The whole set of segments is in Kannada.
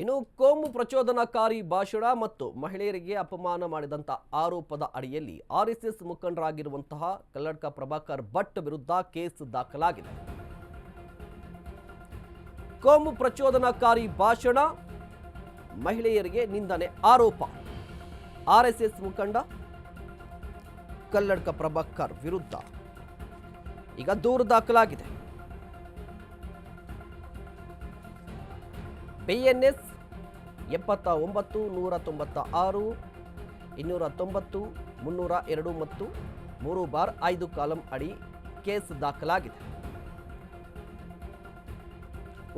ಇನ್ನು ಕೋಮು ಪ್ರಚೋದನಕಾರಿ ಭಾಷಣ ಮತ್ತು ಮಹಿಳೆಯರಿಗೆ ಅಪಮಾನ ಮಾಡಿದಂತ ಆರೋಪದ ಅಡಿಯಲ್ಲಿ ಆರ್ಎಸ್ಎಸ್ ಮುಖಂಡರಾಗಿರುವಂತಹ ಕಲ್ಲಡ್ಕ ಪ್ರಭಾಕರ್ ಭಟ್ ವಿರುದ್ಧ ಕೇಸ್ ದಾಖಲಾಗಿದೆ. ಕೋಮು ಪ್ರಚೋದನಕಾರಿ ಭಾಷಣ, ಮಹಿಳೆಯರಿಗೆ ನಿಂದನೆ ಆರೋಪ. ಆರ್ಎಸ್ಎಸ್ ಮುಖಂಡ ಕಲ್ಲಡ್ಕ ಪ್ರಭಾಕರ್ ವಿರುದ್ಧ ಈಗ ದೂರು ದಾಖಲಾಗಿದೆ. ಬಿಎನ್ಎಸ್ 79 196 290 302 ಮತ್ತು 3/5 ಕಾಲಂ ಅಡಿ ಕೇಸ್ ದಾಖಲಾಗಿದೆ.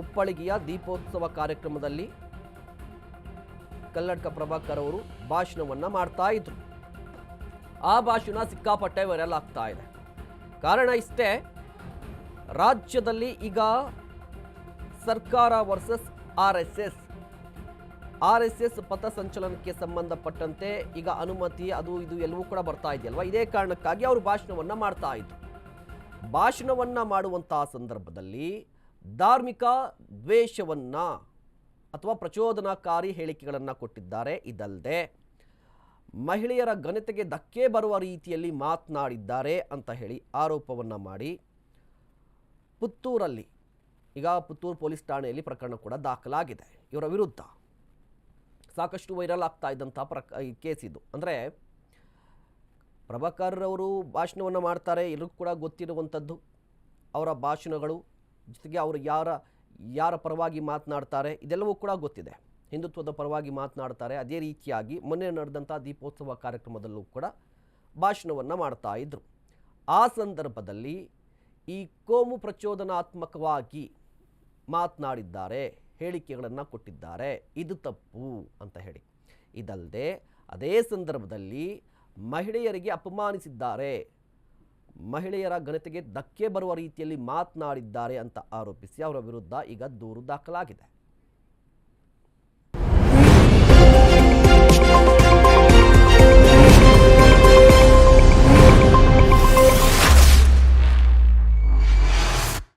ಉಪ್ಪಳಿಗೆಯ ದೀಪೋತ್ಸವ ಕಾರ್ಯಕ್ರಮದಲ್ಲಿ ಕಲ್ಲಡ್ಕ ಪ್ರಭಾಕರ್ ಅವರು ಭಾಷಣವನ್ನ ಮಾಡ್ತಾ ಇದ್ರು. ಆ ಭಾಷಣ ಸಿಕ್ಕಾಪಟ್ಟೆ ವೈರಲ್ ಆಗ್ತಾ ಇದೆ. ಕಾರಣ ಇಷ್ಟೇ, ರಾಜ್ಯದಲ್ಲಿ ಈಗ ಸರ್ಕಾರ ವರ್ಸಸ್ ಆರ್ಎಸ್ಎಸ್ ಪಥಸಂಚಲನಕ್ಕೆ ಸಂಬಂಧಪಟ್ಟಂತೆ ಈಗ ಅನುಮತಿ ಅದು ಇದು ಎಲ್ಲವೂ ಕೂಡ ಬರ್ತಾ ಇದೆಯಲ್ವಾ. ಇದೇ ಕಾರಣಕ್ಕಾಗಿ ಅವರು ಭಾಷಣವನ್ನ ಮಾಡ್ತಾ ಇದ್ರು. ಭಾಷಣವನ್ನ ಮಾಡುವಂತಹ ಸಂದರ್ಭದಲ್ಲಿ ಧಾರ್ಮಿಕ ದ್ವೇಷವನ್ನ ಅಥವಾ ಪ್ರಚೋದನಾಕಾರಿ ಹೇಳಿಕೆಗಳನ್ನು ಕೊಟ್ಟಿದ್ದಾರೆ. ಇದಲ್ಲದೆ ಮಹಿಳೆಯರ ಘನತೆಗೆ ಧಕ್ಕೆ ಬರುವ ರೀತಿಯಲ್ಲಿ ಮಾತನಾಡಿದ್ದಾರೆ ಅಂತ ಹೇಳಿ ಆರೋಪವನ್ನ ಮಾಡಿ ಪುತ್ತೂರಲ್ಲಿ ಈಗ ಪುತ್ತೂರು ಪೊಲೀಸ್ ಠಾಣೆಯಲ್ಲಿ ಪ್ರಕರಣ ಕೂಡ ದಾಖಲಾಗಿದೆ. ಇವರ ವಿರುದ್ಧ ಸಾಕಷ್ಟು ವೈರಲ್ ಆಗ್ತಾ ಇದ್ದಂತಹ ಕೇಸ್ ಇದು. ಅಂದರೆ ಪ್ರಭಾಕರ್ ಅವರು ಭಾಷಣವನ್ನು ಮಾಡ್ತಾರೆ, ಎಲ್ಲರಿಗೂ ಕೂಡ ಗೊತ್ತಿರುವಂಥದ್ದು ಅವರ ಭಾಷಣಗಳು, ಜೊತೆಗೆ ಅವರು ಯಾರ ಪರವಾಗಿ ಮಾತನಾಡ್ತಾರೆ ಇದೆಲ್ಲವೂ ಕೂಡ ಗೊತ್ತಿದೆ. ಹಿಂದುತ್ವದ ಪರವಾಗಿ ಮಾತನಾಡ್ತಾರೆ. ಅದೇ ರೀತಿಯಾಗಿ ಮೊನ್ನೆ ನಡೆದಂಥ ದೀಪೋತ್ಸವ ಕಾರ್ಯಕ್ರಮದಲ್ಲೂ ಕೂಡ ಭಾಷಣವನ್ನು ಮಾಡ್ತಾ ಇದ್ರು. ಆ ಸಂದರ್ಭದಲ್ಲಿ ಈ ಕೋಮು ಪ್ರಚೋದನಾತ್ಮಕವಾಗಿ ಮಾತನಾಡಿದ್ದಾರೆ, ಹೇಳಿಕೆಗಳನ್ನು ಕೊಟ್ಟಿದ್ದಾರೆ, ಇದು ತಪ್ಪು ಅಂತ ಹೇಳಿ. ಇದಲ್ಲದೆ ಅದೇ ಸಂದರ್ಭದಲ್ಲಿ ಮಹಿಳೆಯರಿಗೆ ಅಪಮಾನಿಸಿದ್ದಾರೆ, ಮಹಿಳೆಯರ ಘನತೆಗೆ ಧಕ್ಕೆ ಬರುವ ರೀತಿಯಲ್ಲಿ ಮಾತನಾಡಿದ್ದಾರೆ ಅಂತ ಆರೋಪಿಸಿ ಅವರ ವಿರುದ್ಧ ಈಗ ದೂರು ದಾಖಲಾಗಿದೆ.